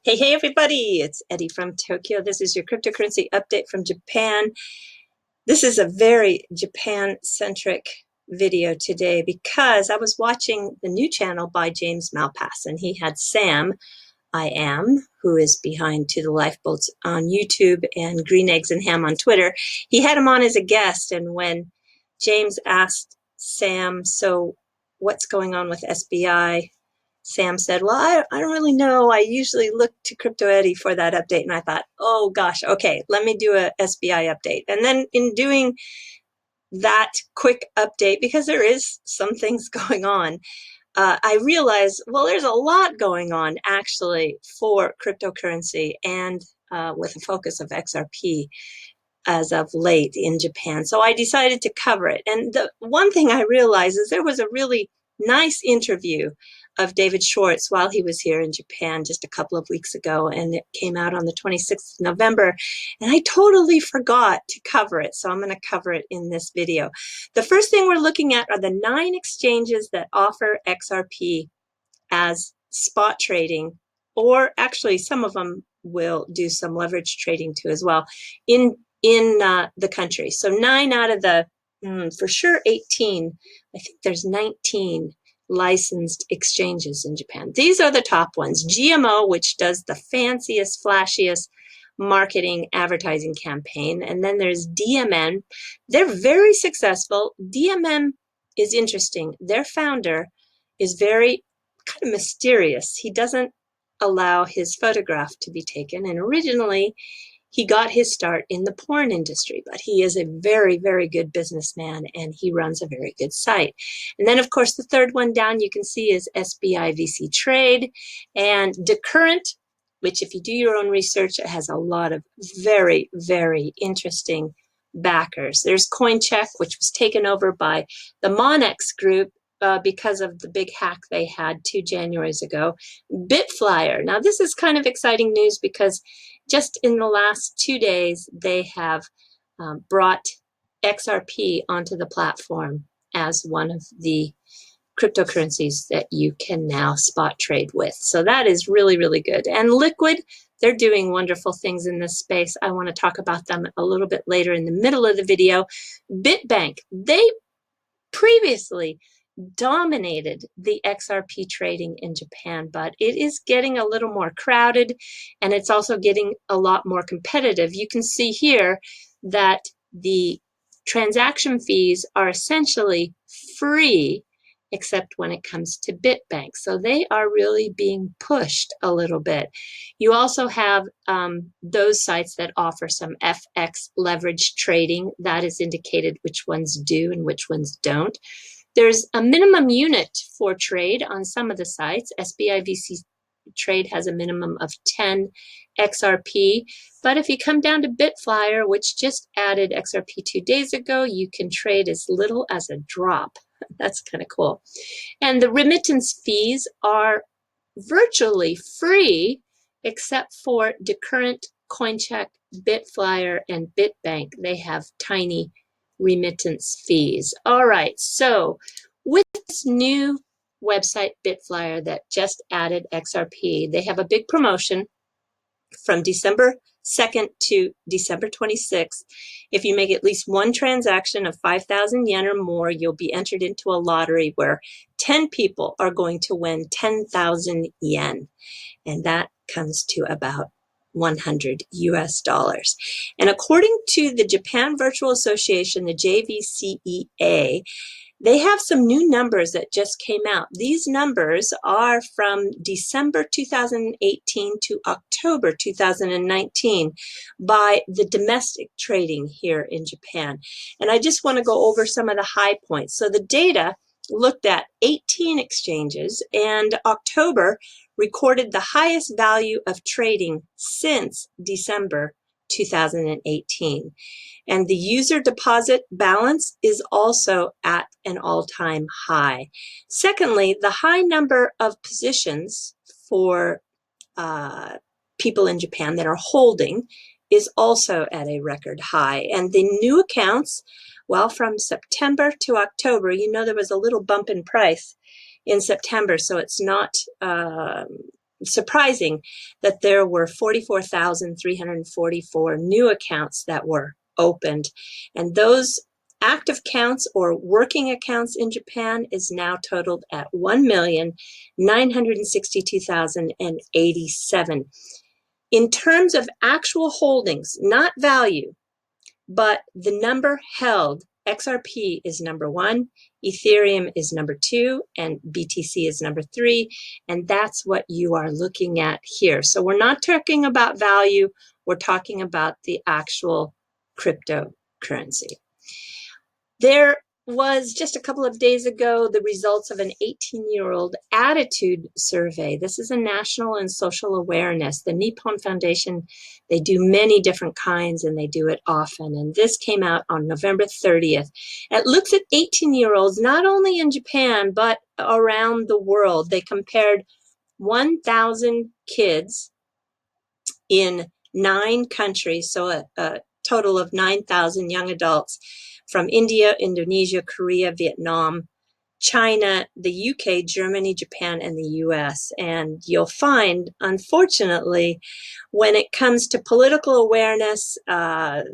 Hey everybody, it's Eddie from Tokyo. This is your cryptocurrency update from Japan. This is a very Japan-centric video today because I was watching the new channel by James Malpass, and he had Sam, who is behind To the Lifeboats on YouTube and Green Eggs and Ham on Twitter. He had him on as a guest, and when James asked Sam, so what's going on with SBI? Sam said, well, I don't really know. I usually look to Crypto Eddie for that update. And I thought, oh gosh, okay, let me do a SBI update. And then in doing that quick update, because there is some things going on, I realized, well, there's a lot going on actually for cryptocurrency and with a focus of XRP as of late in Japan. So I decided to cover it. And the one thing I realized is there was a really nice interview of David Schwartz while he was here in Japan just a couple of weeks ago, and it came out on the 26th of November, and I totally forgot to cover it, so I'm going to cover it in this video. The first thing we're looking at are the 9 exchanges that offer XRP as spot trading, or actually some of them will do some leverage trading too as well in the country. So 9 out of the, for sure 18, I think there's 19 licensed exchanges in Japan. These are the top ones. GMO, which does the fanciest, flashiest marketing advertising campaign. And then there's DMN. They're very successful. DMN is interesting. Their founder is very kind of mysterious. He doesn't allow his photograph to be taken. And originally, he got his start in the porn industry, but he is a very, very good businessman, and he runs a very good site. And then, of course, the third one down you can see is SBI VC Trade and Decurrent, which, if you do your own research, it has a lot of very, very interesting backers. There's CoinCheck, which was taken over by the Monex Group because of the big hack they had 2 Januaries ago. Bitflyer. Now, this is kind of exciting news because just in the last 2 days, they have brought XRP onto the platform as one of the cryptocurrencies that you can now spot trade with. So that is really, really good. And Liquid, they're doing wonderful things in this space. I want to talk about them a little bit later in the middle of the video. BitBank, they previously dominated the XRP trading in Japan, but it is getting a little more crowded, and it's also getting a lot more competitive. You can see here that the transaction fees are essentially free, except when it comes to BitBank. So they are really being pushed a little bit. You also have those sites that offer some FX leverage trading. That is indicated which ones do and which ones don't. There's a minimum unit for trade on some of the sites. SBI VC Trade has a minimum of 10 XRP. But if you come down to Bitflyer, which just added XRP 2 days ago, you can trade as little as a drop. That's kind of cool. And the remittance fees are virtually free, except for Decurrent, CoinCheck, Bitflyer, and BitBank. They have tiny remittance fees. All right, so with this new website, Bitflyer, that just added XRP, they have a big promotion from December 2nd to December 26th. If you make at least one transaction of 5,000 yen or more, you'll be entered into a lottery where 10 people are going to win 10,000 yen. And that comes to about $100 US. And according to the Japan Virtual Association, the JVCEA, they have some new numbers that just came out. These numbers are from December 2018 to October 2019 by the domestic trading here in Japan. And I just want to go over some of the high points. So the data looked at 18 exchanges, and October recorded the highest value of trading since December 2018. And the user deposit balance is also at an all-time high. Secondly, the high number of positions for people in Japan that are holding is also at a record high. And the new accounts, well, from September to October, you know, there was a little bump in price in September, so it's not surprising that there were 44,344 new accounts that were opened. And those active accounts or working accounts in Japan is now totaled at 1,962,087. In terms of actual holdings, not value, but the number held, XRP is number 1, Ethereum is number 2, and BTC is number 3, and that's what you are looking at here. So we're not talking about value, we're talking about the actual cryptocurrency. There was just a couple of days ago the results of an 18-year-old attitude survey. This is a national and social awareness. The Nippon Foundation, they do many different kinds and they do it often. And this came out on November 30th. It looks at 18-year-olds not only in Japan but around the world. They compared 1,000 kids in 9 countries, so a total of 9,000 young adults from India, Indonesia, Korea, Vietnam, China, the UK, Germany, Japan, and the US. And you'll find, unfortunately, when it comes to political awareness, a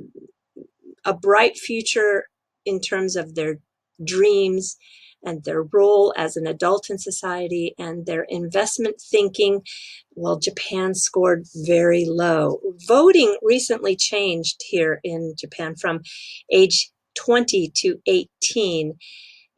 bright future in terms of their dreams and their role as an adult in society and their investment thinking, well, Japan scored very low. Voting recently changed here in Japan from age 20 to 18.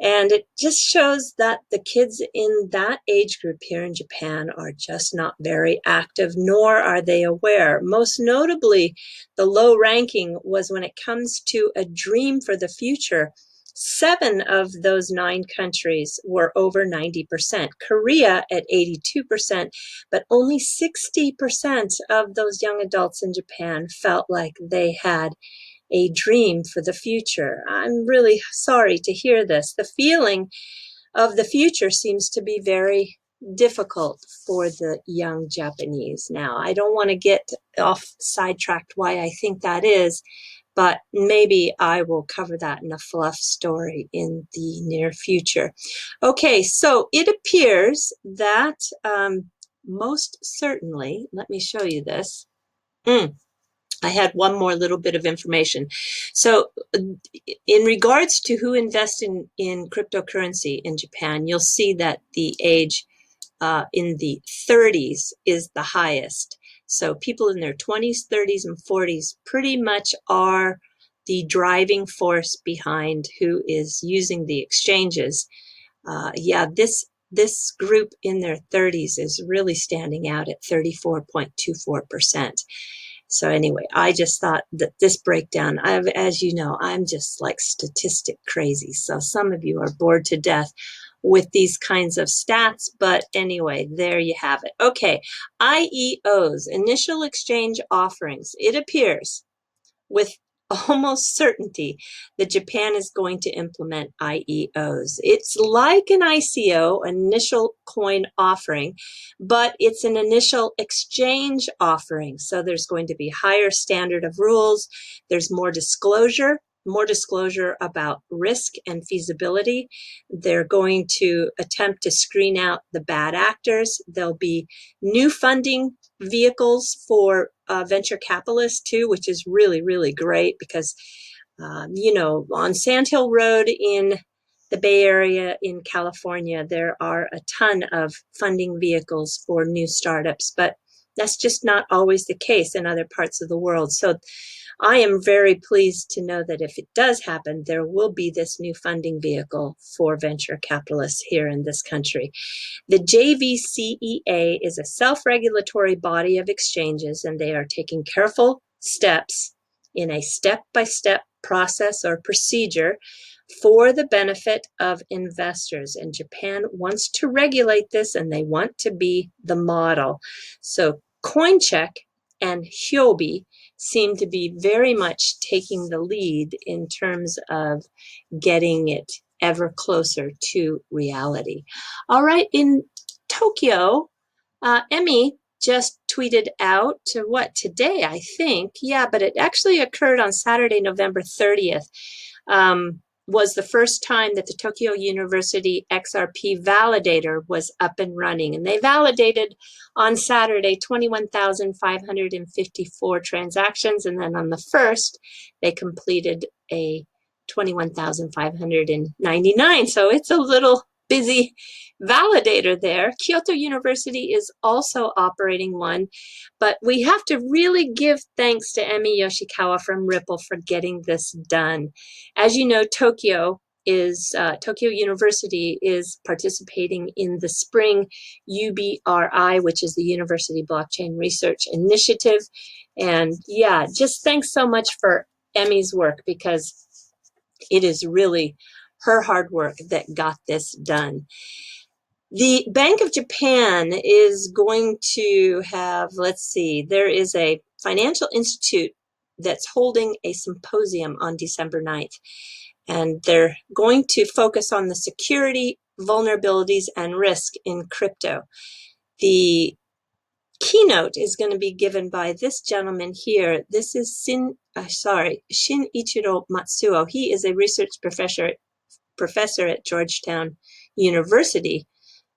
And it just shows that the kids in that age group here in Japan are just not very active, nor are they aware. Most notably, the low ranking was when it comes to a dream for the future. 7 of those 9 countries were over 90%. Korea at 82%, but only 60% of those young adults in Japan felt like they had a dream for the future. I'm really sorry to hear this. The feeling of the future seems to be very difficult for the young Japanese. Now, I don't want to get off sidetracked why I think that is, but maybe I will cover that in a fluff story in the near future. Okay, so it appears that most certainly, let me show you this. I had one more little bit of information. So in regards to who invests in cryptocurrency in Japan, you'll see that the age in the 30s is the highest. So people in their 20s, 30s, and 40s pretty much are the driving force behind who is using the exchanges. Yeah, this group in their 30s is really standing out at 34.24%. So anyway, I just thought that this breakdown, as you know, I'm just like statistic crazy. So some of you are bored to death with these kinds of stats. But anyway, there you have it. Okay, IEOs, initial exchange offerings. It appears with almost certainty that Japan is going to implement IEOs. It's like an ICO, initial coin offering, but it's an initial exchange offering. So there's going to be higher standard of rules. There's more disclosure about risk and feasibility. They're going to attempt to screen out the bad actors. There'll be new funding vehicles for venture capitalists too, which is really, really great because, you know, on Sand Hill Road in the Bay Area in California, there are a ton of funding vehicles for new startups, but that's just not always the case in other parts of the world. So I am very pleased to know that if it does happen, there will be this new funding vehicle for venture capitalists here in this country. The JVCEA is a self-regulatory body of exchanges, and they are taking careful steps in a step-by-step process or procedure for the benefit of investors. And Japan wants to regulate this, and they want to be the model. So CoinCheck and Hyobi seem to be very much taking the lead in terms of getting it ever closer to reality. All right, in Tokyo, Emmy just tweeted out today, I think. Yeah, but it actually occurred on Saturday, November 30th. was the first time that the Tokyo University XRP validator was up and running. And they validated on Saturday 21,554 transactions. And then on the 1st, they completed a 21,599. So it's a little busy validator there. Kyoto University is also operating one, but we have to really give thanks to Emi Yoshikawa from Ripple for getting this done. As you know, Tokyo University is participating in the spring UBRI, which is the University Blockchain Research Initiative. And yeah, just thanks so much for Emi's work, because it is really her hard work that got this done. The Bank of Japan is going to have, let's see, there is a financial institute that's holding a symposium on December 9th. And they're going to focus on the security, vulnerabilities, and risk in crypto. The keynote is going to be given by this gentleman here. This is Shinichiro Matsuo. He is a research professor at Georgetown University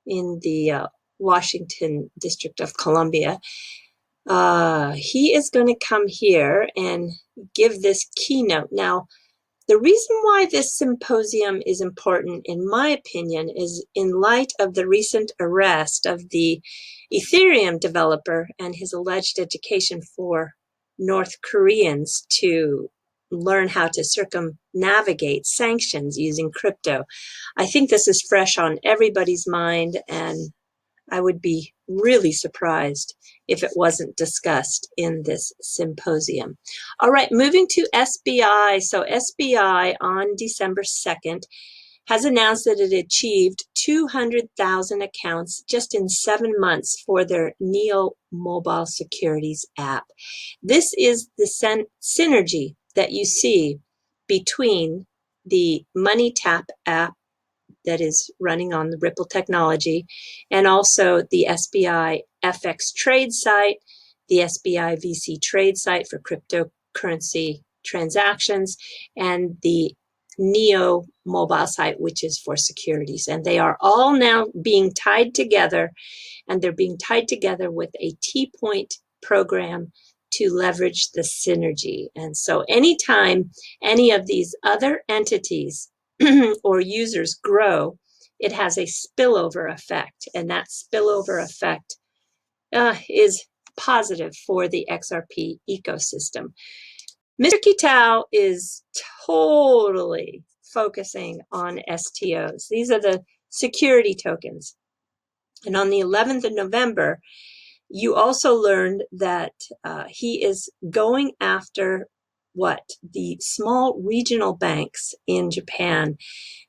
in the Washington District of Columbia. He is going to come here and give this keynote. Now, the reason why this symposium is important, in my opinion, is in light of the recent arrest of the Ethereum developer and his alleged education for North Koreans to learn how to circumnavigate sanctions using crypto. I think this is fresh on everybody's mind, and I would be really surprised if it wasn't discussed in this symposium. All right, moving to SBI. So SBI on December 2nd has announced that it achieved 200,000 accounts just in 7 months for their Neo mobile securities app. This is the synergy that you see between the MoneyTap app that is running on the Ripple technology, and also the SBI FX trade site, the SBI VC trade site for cryptocurrency transactions, and the Neo mobile site, which is for securities. And they are all now being tied together, and they're being tied together with a T-point program to leverage the synergy. And so anytime any of these other entities or users grow, it has a spillover effect, and that spillover effect is positive for the XRP ecosystem. Mr. Kitao is totally focusing on STOs. These are the security tokens. And on the 11th of November, you also learned that he is going after the small regional banks in Japan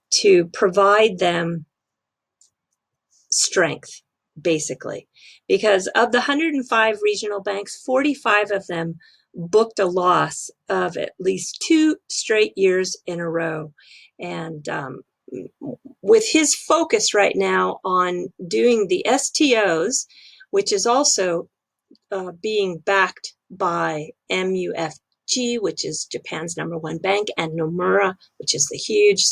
to provide them strength, basically. Because of the 105 regional banks, 45 of them booked a loss of at least 2 straight years in a row. And with his focus right now on doing the STOs, which is also being backed by MUFG, which is Japan's #1 bank, and Nomura, which is the huge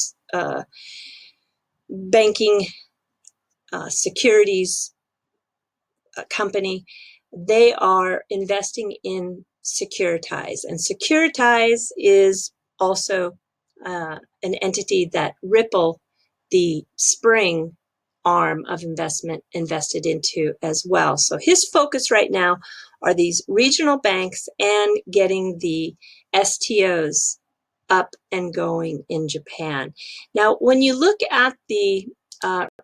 banking securities company. They are investing in Securitize, and Securitize is also an entity that Ripple, the Spring arm of investment, invested into as well. So his focus right now are these regional banks and getting the STOs up and going in Japan. Now, when you look at the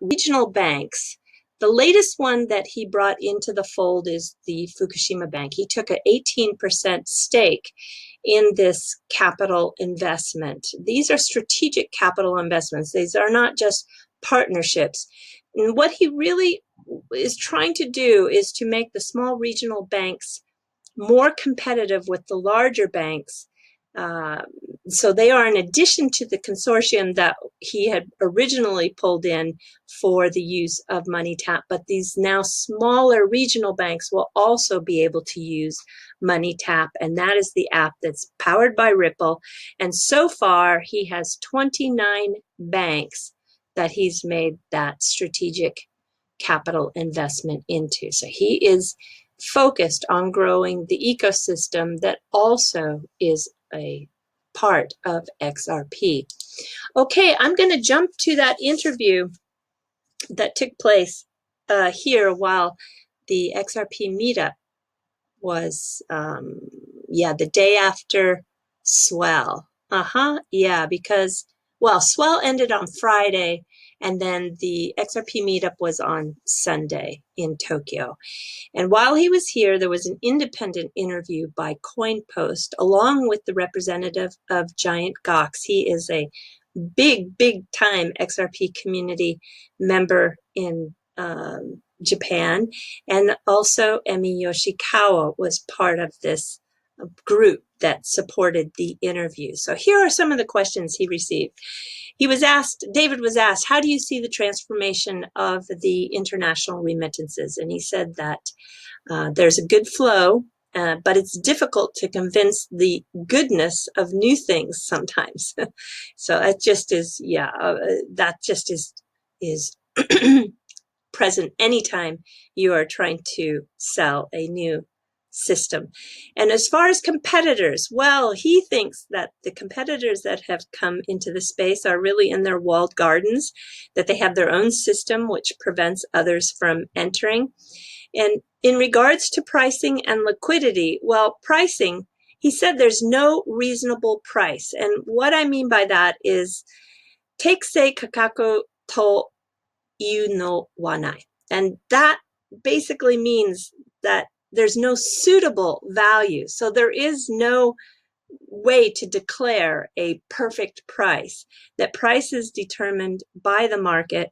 regional banks, the latest one that he brought into the fold is the Fukushima Bank. He took an 18% stake in this capital investment. These are strategic capital investments. These are not just partnerships. And what he really is trying to do is to make the small regional banks more competitive with the larger banks So they are in addition to the consortium that he had originally pulled in for the use of MoneyTap, but these now smaller regional banks will also be able to use MoneyTap, and that is the app that's powered by Ripple. And so far, he has 29 banks that he's made that strategic capital investment into. So he is focused on growing the ecosystem that also is a part of XRP. Okay, I'm going to jump to that interview that took place here while the XRP meetup was, the day after Swell. Yeah, because, well, Swell ended on Friday, and then the XRP meetup was on Sunday in Tokyo. And while he was here, there was an independent interview by CoinPost, along with the representative of Giant Gox. He is a big time XRP community member in Japan. And also Emi Yoshikawa was part of this group that supported the interview. So here are some of the questions he received. David was asked, how do you see the transformation of the international remittances? And he said that there's a good flow, but it's difficult to convince the goodness of new things sometimes. So that just is, is present anytime you are trying to sell a new system. And as far as competitors, well, he thinks that the competitors that have come into the space are really in their walled gardens, that they have their own system which prevents others from entering. And in regards to pricing and liquidity, well, pricing, he said there's no reasonable price. And what I mean by that is, Teikei kakaku to iu no wanai. And that basically means that there's no suitable value. So there is no way to declare a perfect price. That price is determined by the market.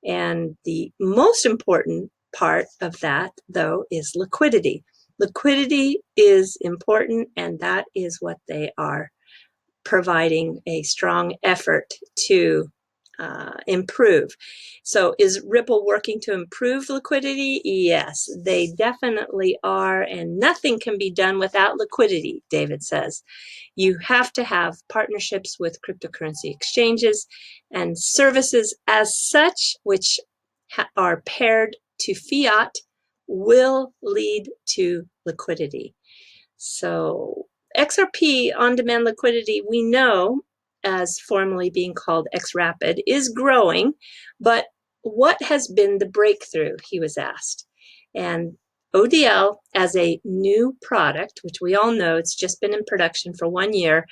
And the most important part of that, though, is liquidity. Liquidity is important, and that is what they are providing a strong effort to improve. So is Ripple working to improve liquidity? Yes, they definitely are, and nothing can be done without liquidity, David says. You have to have partnerships with cryptocurrency exchanges and services as such, which are paired to fiat, will lead to liquidity. So XRP on-demand liquidity, we know, as formerly being called XRapid, is growing, but what has been the breakthrough, he was asked. And ODL, as a new product, which we all know, it's just been in production for 1 year,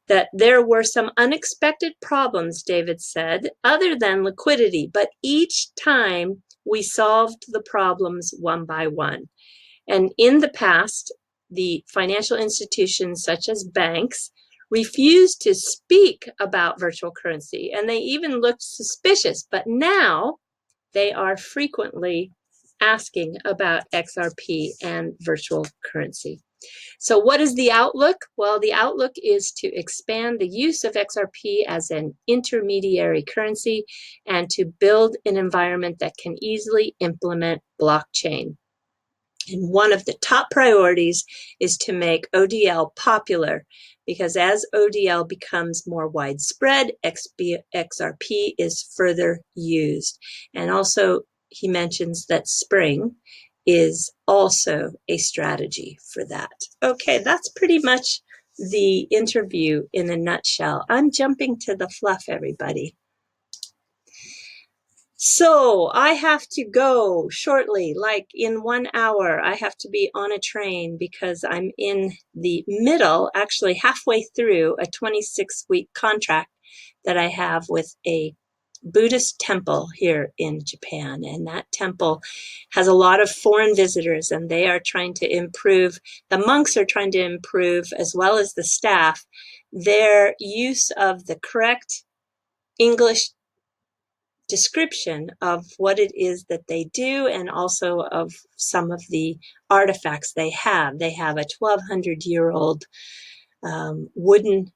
that there were some unexpected problems, David said, other than liquidity, but each time we solved the problems one by one. And in the past, the financial institutions, such as banks, refused to speak about virtual currency, and they even looked suspicious. But now they are frequently asking about XRP and virtual currency. So what is the outlook? Well, the outlook is to expand the use of XRP as an intermediary currency and to build an environment that can easily implement blockchain. And one of the top priorities is to make ODL popular, because as ODL becomes more widespread, XRP is further used. And also, he mentions that Spring is also a strategy for that. Okay, that's pretty much the interview in a nutshell. I'm jumping to the fluff, everybody. So I have to go shortly, like in 1 hour. I have to be on a train because I'm in the middle, actually halfway through, a 26-week contract that I have with a Buddhist temple here in Japan. And that temple has a lot of foreign visitors, and they are trying to improve, the monks are trying to improve, as well as the staff, their use of the correct English description of what it is that they do, and also of some of the artifacts they have. They have a 1,200-year-old wooden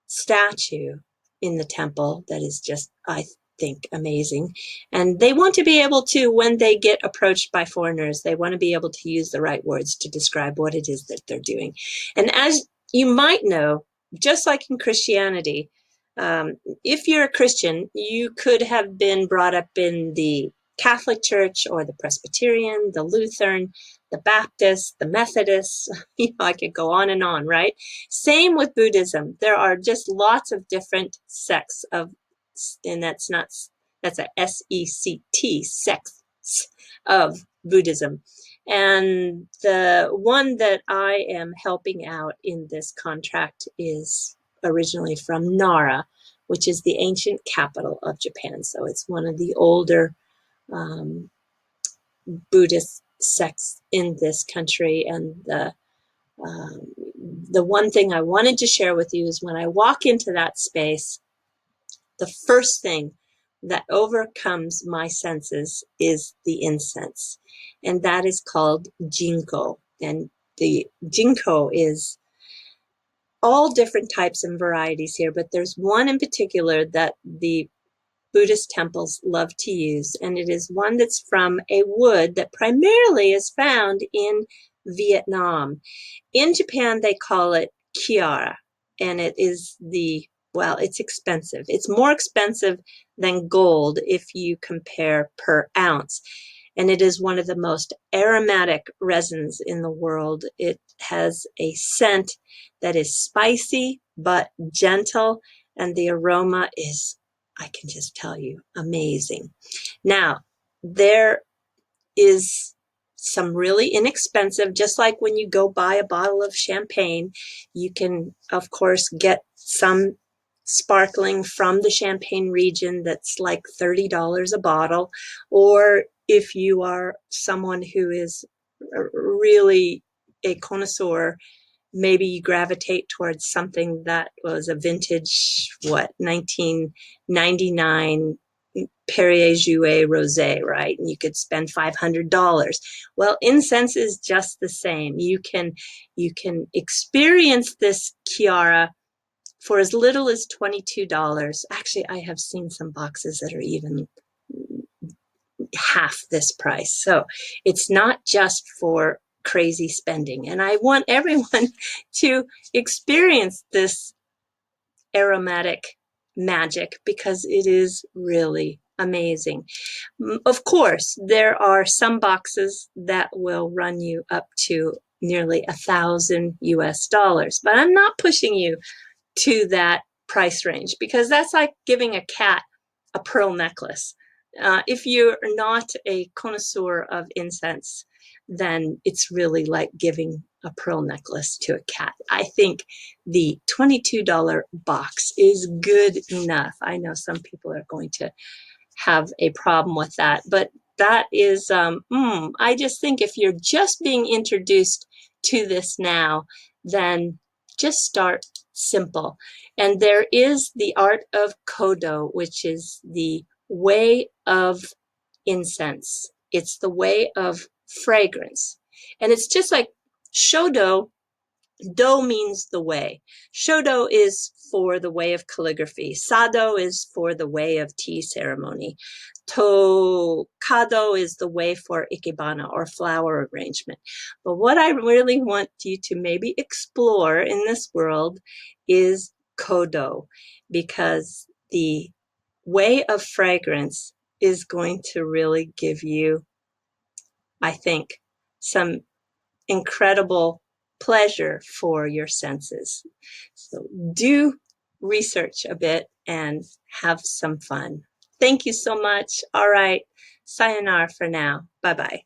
statue in the temple that is just, I think, amazing. And they want to be able to, when they get approached by foreigners, they want to be able to use the right words to describe what it is that they're doing. And as you might know, just like in Christianity, if you're a Christian, you could have been brought up in the Catholic Church or the Presbyterian, the Lutheran, the Baptist, the Methodist. I could go on, right? Same with Buddhism. There are just lots of different sects of, and that's a S-E-C-T, sects of Buddhism. And the one that I am helping out in this contract is originally from Nara, which is the ancient capital of Japan. So it's one of the older Buddhist sects in this country. And the one thing I wanted to share with you is when I walk into that space, the first thing that overcomes my senses is the incense. And that is called Jinko. And the Jinko is all different types and varieties here, but there's one in particular that the Buddhist temples love to use, and it is one that's from a wood that primarily is found in Vietnam. In Japan, they call it Kiara, and it is well, it's expensive. It's more expensive than gold if you compare per ounce. And it is one of the most aromatic resins in the world. It has a scent that is spicy but gentle, and the aroma is, I can just tell you, amazing. Now, there is some really inexpensive, just like when you go buy a bottle of champagne, you can, of course, get some sparkling from the Champagne region that's like $30 a bottle. Or if you are someone who is really a connoisseur, maybe you gravitate towards something that was a vintage, 1999 Perrier-Jouet Rosé, right? And you could spend $500. Well, incense is just the same. You can experience this Kiara for as little as $22. Actually, I have seen some boxes that are even half this price. So it's not just for crazy spending. And I want everyone to experience this aromatic magic because it is really amazing. Of course, there are some boxes that will run you up to nearly $1,000 US, but I'm not pushing you to that price range because that's like giving a cat a pearl necklace. If you're not a connoisseur of incense, then it's really like giving a pearl necklace to a cat. I think the $22 box is good enough. I know some people are going to have a problem with that, but that is, I just think if you're just being introduced to this now, then just start simple. And there is the art of Kodo, which is the way of incense. It's the way of fragrance. And it's just like Shodo. Do means the way. Shodo is for the way of calligraphy. Sado is for the way of tea ceremony. Kado is the way for ikebana or flower arrangement. But what I really want you to maybe explore in this world is Kodo, because the way of fragrance is going to really give you, I think, some incredible pleasure for your senses. So do research a bit and have some fun. Thank you so much. All right. Sayonara for now. Bye-bye.